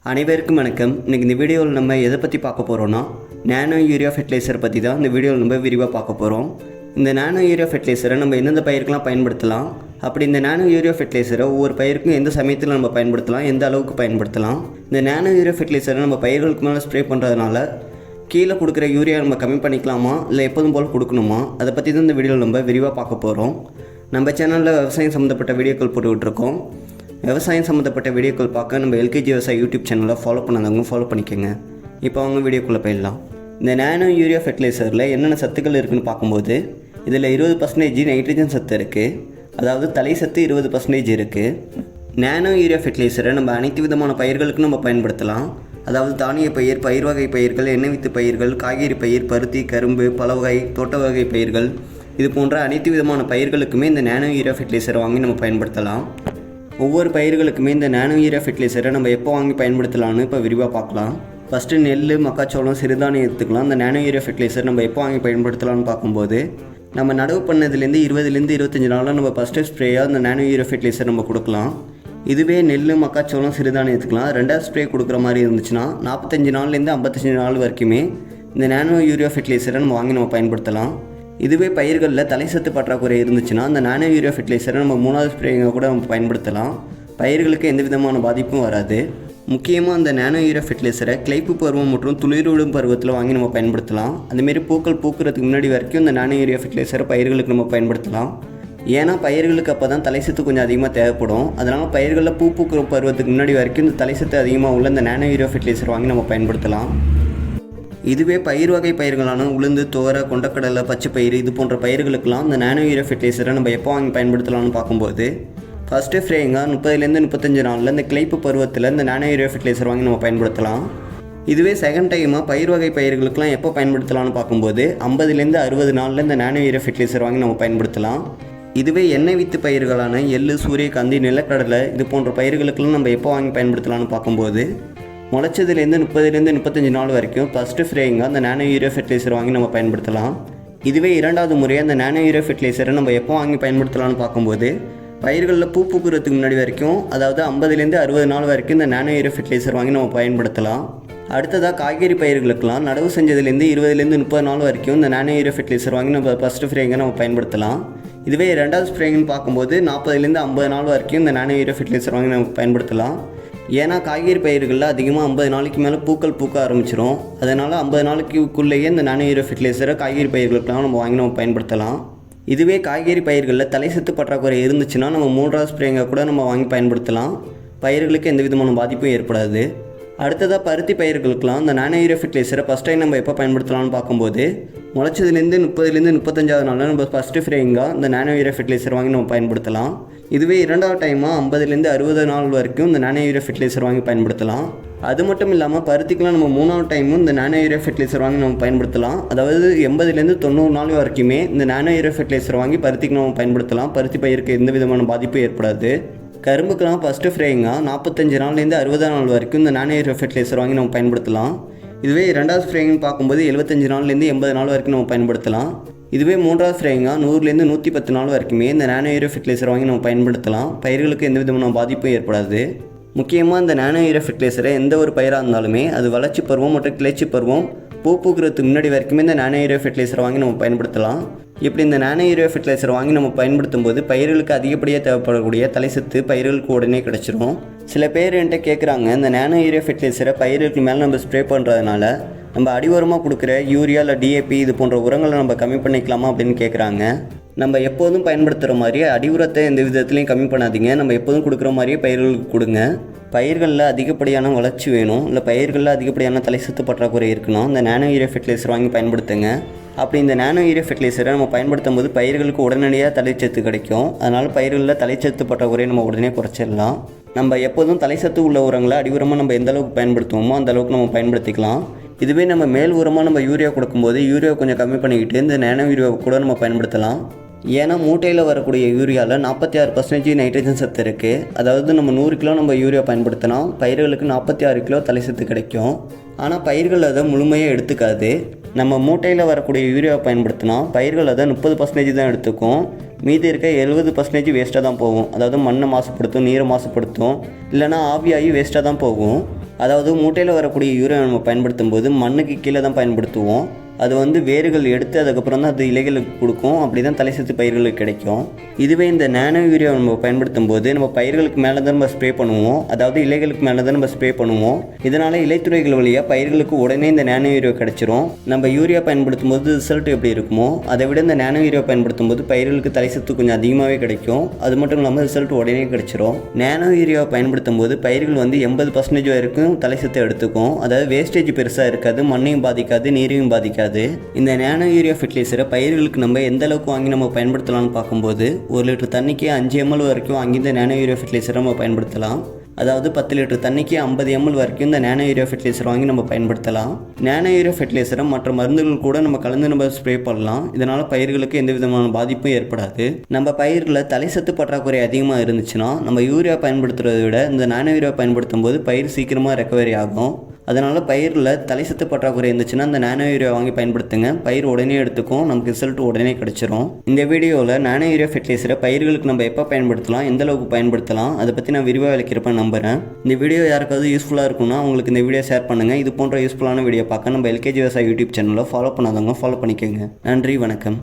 அனைவருக்கும் வணக்கம். இன்றைக்கி இந்த வீடியோவில் நம்ம எதை பற்றி பார்க்க போகிறோன்னா நானோ யூரியா ஃபெர்டிலைசர் பற்றி தான் இந்த வீடியோவில் நம்ம விரிவாக பார்க்க போகிறோம். இந்த நானோ யூரியா ஃபெர்டிலைசரை நம்ம எந்தெந்த பயிருக்கெலாம் பயன்படுத்தலாம், அப்படி இந்த நானோ யூரியா ஃபெர்டிலைசரை ஒவ்வொரு பயிருக்கும் எந்த சமயத்தில் நம்ம பயன்படுத்தலாம், எந்த அளவுக்கு பயன்படுத்தலாம், இந்த நானோ யூரியா ஃபெர்டிலைசரை நம்ம பயிர்களுக்கு மேலே ஸ்ப்ரே பண்ணுறதுனால கீழே கொடுக்குற யூரியா நம்ம கம்மி பண்ணிக்கலாமா இல்லை எப்போதும் போல் கொடுக்கணுமா, அதை பற்றி தான் இந்த வீடியோவில் நம்ம விரிவாக பார்க்க போகிறோம். நம்ம சேனலில் விவசாயம் சம்மந்தப்பட்ட வீடியோக்கள் போட்டுக்கிட்டுருக்கோம். விவசாயம் சம்மந்தப்பட்ட வீடியோக்கள் பார்க்க நம்ம எல்கேஜி விவசாய யூடியூப் சேனலில் ஃபாலோ பண்ணாதவங்க ஃபாலோ பண்ணிக்கோங்க. இப்போ அவங்க வீடியோக்குள்ளே போயிடலாம். இந்த நானோ யூரியா ஃபெர்டிலைசரில் என்னென்ன சத்துக்கள் இருக்குதுன்னு பார்க்கும்போது இதில் 20% நைட்ரஜன் சத்து இருக்குது, அதாவது தலை சத்து 20% இருக்குது. நானோ யூரியா ஃபெர்டிலைசரை நம்ம அனைத்து விதமான பயிர்களுக்கும் நம்ம பயன்படுத்தலாம். அதாவது தானிய பயிர், பயிர் வகை பயிர்கள், எண்ணெய் வித்து பயிர்கள், காய்கறி பயிர், பருத்தி, கரும்பு, பல வகை தோட்ட வகை பயிர்கள், இது போன்ற அனைத்து விதமான பயிர்களுக்குமே இந்த நானோ யூரியா ஃபெர்டிலைசரை வாங்கி நம்ம பயன்படுத்தலாம். ஒவ்வொரு பயிர்களுக்குமே இந்த நானோ யூரியா ஃபெர்டிலைசரை நம்ம எப்போ வாங்கி பயன்படுத்தலாம்னு இப்போ விரிவாக பார்க்கலாம். ஃபஸ்ட்டு நெல், மக்காச்சோளம், சிறுதானியத்துக்கெலாம் இந்த நானோ யூரியா ஃபெர்டிலைசர் நம்ம எப்போ வாங்கி பயன்படுத்தலாம்னு பார்க்கும்போது நம்ம நடவு பண்ணதுலேருந்து 20லேருந்து 25 நாளில் நம்ம ஃபஸ்ட்டு ஸ்ப்ரேயாக இந்த நானோ யூரியா ஃபெர்டிலைசர் நம்ம கொடுக்கலாம். இதுவே நெல், மக்காச்சோளம், சிறுதானியத்துக்கெலாம் ரெண்டாவது ஸ்ப்ரே கொடுக்குற மாதிரி இருந்துச்சுன்னா 45 நாள்லேருந்து 55 நாள் வரைக்குமே இந்த நானோ யூரியா ஃபெர்டிலைசரை நம்ம வாங்கி நம்ம பயன்படுத்தலாம். இதுவே பயிர்களில் தலை சத்து பற்றாக்குறை இருந்துச்சுன்னா அந்த நானோ யூரியா ஃபெர்டிலைசரை நம்ம 3வது ஸ்ப்ரேங்க கூட நம்ம பயன்படுத்தலாம். பயிர்களுக்கு எந்த விதமான பாதிப்பும் வராது. முக்கியமாக அந்த நானோ யூரியா ஃபெர்டிலைசரை கிளைப்பு பருவம் மற்றும் துளிர்விடும் பருவத்தில் வாங்கி நம்ம பயன்படுத்தலாம். அதுமாரி பூக்கள் பூக்கிறதுக்கு முன்னாடி வரைக்கும் இந்த நானோ யூரியா ஃபெர்டிலைசரை பயிர்களுக்கு நம்ம பயன்படுத்தலாம். ஏன்னா பயிர்களுக்கு அப்போ தான் தலைசத்து கொஞ்சம் அதிகமாக தேவைப்படும். அதனால் பயிர்களில் பூக்கிற பருவத்துக்கு முன்னாடி வரைக்கும் இந்த தலைசத்து அதிகமாக உள்ள இந்த நானோ யூரியா ஃபெர்டிலைசர் வாங்கி நம்ம பயன்படுத்தலாம். இதுவே பயிர் வகை பயிர்களான உளுந்து, துவரை, கொண்டக்கடலை, பச்சை பயிர், இது போன்ற பயிர்களுக்கெல்லாம் இந்த நானோ யூரியா ஃபெர்டிலைசரை நம்ம எப்போ வாங்கி பயன்படுத்தலாம்னு பார்க்கும்போது ஃபஸ்ட்டு ஃப்ரேங்க 30லேருந்து 35 நாளில் இந்த கிளைப்பு பருவத்தில் இந்த நானோ யூரியா ஃபெர்டிலைசர் வாங்கி நம்ம பயன்படுத்தலாம். இதுவே செகண்ட் டைமாக பயிர் வகை பயிர்களுக்கெலாம் எப்போ பயன்படுத்தலாம்னு பார்க்கும்போது 50லேருந்து 60 நாளில் இந்த நானோ யூரியா ஃபெர்டிலைசர் வாங்கி நம்ம பயன்படுத்தலாம். இதுவே எண்ணெய் வித்து பயிர்களான எள்ளு, சூரியகாந்தி, நிலக்கடலை, இது போன்ற பயிர்களுக்கெல்லாம் நம்ம எப்போ வாங்கி பயன்படுத்தலாம்னு பார்க்கும்போது முளைச்சதுலேருந்து 30லேருந்து 35 நாள் வரைக்கும் ஃபஸ்ட்டு ஃப்ரேங்க அந்த நானோ யூரியா ஃபெர்டிலைசர் வாங்கி நம்ம பயன்படுத்தலாம். இதுவே இரண்டாவது முறையாக அந்த நானோ யூரியா ஃபெர்டிலைசரை நம்ம எப்போ வாங்கி பயன்படுத்தலாம்னு பார்க்கும்போது பயிர்களில் பூக்கிறதுக்கு முன்னாடி வரைக்கும், அதாவது 50லேருந்து 60 நாள் வரைக்கும் இந்த நானோ யூரியா ஃபெர்டிலைசர் வாங்கி நம்ம பயன்படுத்தலாம். அடுத்ததாக காய்கறி பயிர்களுக்கெல்லாம் நடவு செஞ்சதுலேருந்து 20லேருந்து 30 நாள் வரைக்கும் இந்த நானோ யூரியா ஃபெர்டிலைசர் வாங்கி நம்ம ஃபஸ்ட்டு ஃப்ரேங்க நம்ம பயன்படுத்தலாம். இதுவே ரெண்டாவது ஸ்ப்ரேங்கன்னு பார்க்கும்போது 40லேருந்து 50 நாள் வரைக்கும் இந்த நானோ யூரியா ஃபெர்டிலைசர் வாங்கி நம்ம பயன்படுத்தலாம். ஏன்னா காய்கறி பயிர்களில் அதிகமாக 50 நாளைக்கு மேலே பூக்கள் பூக்க ஆரம்பிச்சிடும். அதனால் 50 நாளைக்குள்ளேயே இந்த நானோ யூரியா ஃபெர்டிலைசரை காய்கறி பயிர்களுக்கெல்லாம் நம்ம வாங்கி நம்ம பயன்படுத்தலாம். இதுவே காய்கறி பயிர்களில் தலை சத்து பற்றாக்குறை இருந்துச்சுன்னா நம்ம 3வது ஸ்ப்ரேங்க கூட நம்ம வாங்கி பயன்படுத்தலாம். பயிர்களுக்கு எந்த விதமான பாதிப்பும் ஏற்படாது. அடுத்ததாக பருத்தி பயிர்களுக்கெலாம் இந்த நானோ யூரியா ஃபெர்டிலைசரை ஃபஸ்ட் டைம் நம்ம எப்போ பயன்படுத்தலாம்னு பார்க்கும்போது முளைச்சதுலேருந்து 30லேருந்து 35வது நாளில் நம்ம ஃபஸ்ட்டு ஃப்ரேங்காக இந்த நானோ யூரியா ஃபெர்டிலைசர் வாங்கி நம்ம பயன்படுத்தலாம். இதுவே இரண்டாவது டைமாக 50லேருந்து 60 நாள் வரைக்கும் இந்த நானோ யூரியா ஃபெர்டிலைசர் வாங்கி பயன்படுத்தலாம். அது மட்டும் இல்லாமல் பருத்திக்கெலாம் நம்ம 3வது டைமும் இந்த நானோ யூரியா ஃபெர்டிலைசர் வாங்கி நம்ம பயன்படுத்தலாம். அதாவது 80லேருந்து 90 நாள் வரைக்குமே இந்த நானோ யூரியா ஃபெர்டிலைசர் வாங்கி பருத்திக்கு நம்ம பயன்படுத்தலாம். பருத்தி பயிருக்கு எந்த விதமான பாதிப்பும் ஏற்படாது. கரும்புக்கெலாம் ஃபஸ்ட்டு ஃப்ரேங்க 45 நாள்லேருந்து 60 நாள் வரைக்கும் இந்த நானோ யூரியா ஃபெர்டிலைசர் வாங்கி நம்ம பயன்படுத்தலாம். இதுவே ரெண்டாவது ஃப்ரேங்கன்னு பார்க்கும்போது 75 நாள்லேருந்து 80 நாள் வரைக்கும் நம்ம பயன்படுத்தலாம். இதுவே 3வது ஃப்ரேங்க 100லேருந்து 110 நாள் வரைக்குமே இந்த நானோ யூரியா ஃபெர்டிலைசர் வாங்கி நம்ம பயன்படுத்தலாம். பயிர்களுக்கு எந்த விதமான பாதிப்பும் ஏற்படாது. முக்கியமாக இந்த நானோ யூரியா ஃபெர்டிலைசரை எந்த ஒரு பயிராக இருந்தாலுமே அது வளர்ச்சி பருவம் மற்றும் கிளர்ச்சி பருவம் பூக்கிறதுக்கு முன்னாடி வரைக்குமே இந்த நானோ யூரியா ஃபெர்டிலைசரை வாங்கி நம்ம பயன்படுத்தலாம். இப்படி இந்த நானோ யூரியா ஃபெர்டிலைசர் வாங்கி நம்ம பயன்படுத்தும் போது பயிர்களுக்கு அதிகப்படியாக தேவைப்படக்கூடிய தலைசத்து பயிர்களுக்கு உடனே கிடச்சிரும். சில பேர் என்கிட்ட கேட்குறாங்க, இந்த நானோ யூரியா ஃபெர்டிலைசரை பயிர்களுக்கு மேலே நம்ம ஸ்ப்ரே பண்ணுறதுனால நம்ம அடிவோரமாக கொடுக்குற யூரியா இல்லை டிஏபி இது போன்ற உரங்களை நம்ம கம்மி பண்ணிக்கலாமா அப்படின்னு கேட்குறாங்க. நம்ம எப்போதும் பயன்படுத்துகிற மாதிரியே அடி உரத்தை எந்த விதத்துலையும் கம்மி பண்ணாதீங்க. நம்ம எப்போதும் கொடுக்குற மாதிரியே பயிர்களுக்கு கொடுங்க. பயிர்களில் அதிகப்படியான வளர்ச்சி வேணும், இல்லை பயிர்களில் அதிகப்படியான தலைசத்து பற்றாக்குறை இருக்கணும், இந்த நானோ யூரியா ஃபெர்டிலைசர் வாங்கி பயன்படுத்துங்க. அப்படி இந்த நானோ யூரியா ஃபெர்டிலைசரை நம்ம பயன்படுத்தும் போது பயிர்களுக்கு உடனடியாக தலைச்சத்து கிடைக்கும். அதனால் பயிர்களில் தலைச்சத்து பற்றாக்குறையை நம்ம உடனே குறைச்சிடலாம். நம்ம எப்போதும் தலைச்சத்து உள்ள உரங்களை அடி உரமாக நம்ம எந்த அளவுக்கு பயன்படுத்துவோமோ அந்த அளவுக்கு நம்ம பயன்படுத்திக்கலாம். இதுவே நம்ம மேல் உரமாக நம்ம யூரியா கொடுக்கும்போது யூரியா கொஞ்சம் கம்மி பண்ணிக்கிட்டு இந்த நானோ யூரியாவை கூட நம்ம பயன்படுத்தலாம். ஏன்னா மூட்டையில் வரக்கூடிய யூரியாவில் 46% நைட்ரஜன் சத்து இருக்குது. அதாவது நம்ம 100 கிலோ நம்ம யூரியா பயன்படுத்தினா பயிர்களுக்கு 46 கிலோ தலைசத்து கிடைக்கும். ஆனால் பயிர்கள் அதை முழுமையாக எடுத்துக்காது. நம்ம மூட்டையில் வரக்கூடிய யூரியாவை பயன்படுத்தினா பயிர்கள் அதை 30% தான் எடுத்துக்கும். மீதி இருக்க 70% வேஸ்ட்டாக தான் போகும். அதாவது மண்ணை மாசுபடுத்தும், நீரை மாசுபடுத்தும், இல்லைனா ஆவியாகி வேஸ்ட்டாக தான் போகும். அதாவது மூட்டையில் வரக்கூடிய யூரியா நம்ம பயன்படுத்தும் போது மண்ணுக்கு கீழே தான் பயன்படுத்துவோம். அது வந்து வேர்கள் எடுத்து அதுக்கப்புறம் தான் அது இலைகளுக்கு கொடுக்கும். அப்படி தான் தலைச்சத்து பயிர்களுக்கு கிடைக்கும். இதுவே இந்த நானோ யூரியா நம்ம பயன்படுத்தும் போது நம்ம பயிர்களுக்கு மேலே தான் நம்ம ஸ்ப்ரே பண்ணுவோம். அதாவது இலைகளுக்கு மேலே தான் நம்ம ஸ்ப்ரே பண்ணுவோம். இதனால் இலைத்துறைகள் வழியாக பயிர்களுக்கு உடனே இந்த நானோ யூரியா கிடச்சிரும். நம்ம யூரியா பயன்படுத்தும் போது ரிசல்ட் எப்படி இருக்குமோ அதை விட இந்த நானோ யூரியா பயன்படுத்தும் போது பயிர்களுக்கு தலைச்சத்து கொஞ்சம் அதிகமாகவே கிடைக்கும். அது மட்டும் இல்லாமல் ரிசல்ட் உடனே கிடச்சிரும். நானோ யூரியாவை பயன்படுத்தும் போது பயிர்கள் வந்து 80% வரைக்கும் தலைச்சத்தை எடுத்துக்கும். அதாவது வேஸ்டேஜ் பெருசாக இருக்காது, மண்ணையும் பாதிக்காது, நீரையும் பாதிக்காது. இந்த நானோ யூரியா ஃபெர்டிலைசரை பயிர்களுக்கு நம்ம எந்த அளவுக்கு வாங்கி நம்ம பயன்படுத்தலாம்னு பார்க்கும்போது 1 லிட்டர் தண்ணிக்கு 5 ml வரைக்கும் வாங்கி இந்த நானோ யூரியா ஃபெர்டிலைசரை நம்ம பயன்படுத்தலாம். அதாவது 10 லிட்டர் தண்ணிக்கு 50 ml வரைக்கும் இந்த நானோ யூரியா ஃபெர்டிலைசர் வாங்கி நம்ம பயன்படுத்தலாம். நானோ யூரியா ஃபெர்டிலைசரை மற்ற மருந்துகள் கூட நம்ம கலந்து நம்ம ஸ்ப்ரே பண்ணலாம். இதனால் பயிர்களுக்கு எந்த விதமான பாதிப்பும் ஏற்படாது. நம்ம பயிரில் தலைச்சத்து பற்றாக்குறை அதிகமாக இருந்துச்சுன்னா நம்ம யூரியா பயன்படுத்துறதை விட இந்த நானோ யூரியா பயன்படுத்தும் போது பயிர் சீக்கிரமாக ரெக்கவரி ஆகும். அதனால் பயிரில் தலைச்சத்து பற்றாக்குறை இருந்துச்சுன்னா அந்த நானோ யூரியா வாங்கி பயன்படுத்துங்க. பயிர் உடனே எடுத்துக்கும், நமக்கு ரிசல்ட் உடனே கிடச்சிரும். இந்த வீடியோவில் நானோ யூரியா ஃபெர்டிலைசரை பயிர்களுக்கு நம்ம எப்போ பயன்படுத்தலாம், எந்த அளவுக்கு பயன்படுத்தலாம் அதை பற்றி நான் விரிவாக விளக்கிறப்ப நம்புகிறேன். இந்த வீடியோ யாருக்காவது யூஸ்ஃபுல்லாக இருக்குன்னா உங்களுக்கு இந்த வீடியோ ஷேர் பண்ணுங்கள். இது போன்ற யூஸ்ஃபுல்லான வீடியோ பார்க்க நம்ம எல்கேஜி விவசாய யூடியூப் சேனலில் ஃபாலோ பண்ணாதவங்க ஃபாலோ பண்ணிக்கோங்க. நன்றி, வணக்கம்.